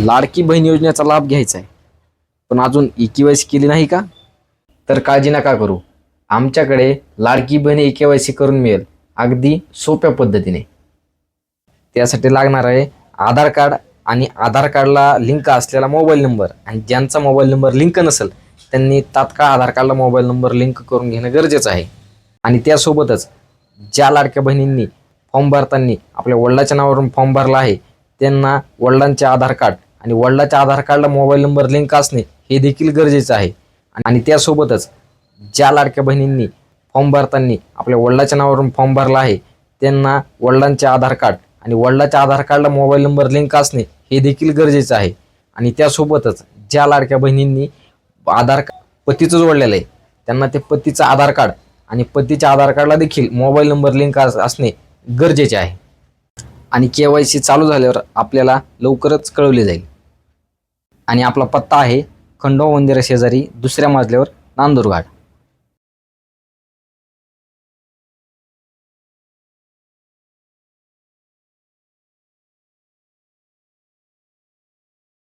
लाडकी बहीण योजनेचा लाभ घ्यायचा आहे पण अजून ई-के-वाय-सी केली नाही का? तर काळजी नका करू. आमच्याकडे लाडकी बहीण ई-के-वाय-सी करून मिळेल अगदी सोप्या पद्धतीने. त्यासाठी लागणार आहे आधार कार्ड आणि आधार कार्डला लिंक असलेला मोबाईल नंबर, आणि ज्यांचा मोबाईल नंबर लिंक नसेल त्यांनी तात्काळ आधार कार्डला मोबाईल नंबर लिंक करून घेणं गरजेचं आहे. आणि त्यासोबतच ज्या लाडक्या बहिणींनी फॉर्म भरताना आपल्या वडिलाच्या नावावरून फॉर्म भरला आहे त्यांना वडिलांचे आधार कार्ड आणि वडिलाच्या आधार कार्डला मोबाईल नंबर लिंक असणे हे देखील गरजेचं आहे. आणि त्यासोबतच ज्या लाडक्या बहिणींनी फॉर्म भरताना आपल्या वडिलाच्या नावावरून फॉर्म भरला आहे त्यांना वडिलांचे आधार कार्ड आणि वडिलाच्या आधार कार्डला मोबाईल नंबर लिंक असणे हे देखील गरजेचं आहे. आणि त्यासोबतच ज्या लाडक्या बहिणींनी पतीचं जोडलेलं आहे त्यांना ते पतीचं आधार कार्ड आणि पतीच्या आधार कार्डला देखील मोबाईल नंबर लिंक असणे गरजेचे आहे. आणि के-वाय-सी चालू झाल्यावर आपल्याला लवकरच कळवले जाईल. आणि आपला पत्ता आहे खंडोबा मंदिरा शेजारी 2ऱ्या मजल्यावर नांदुरघाट.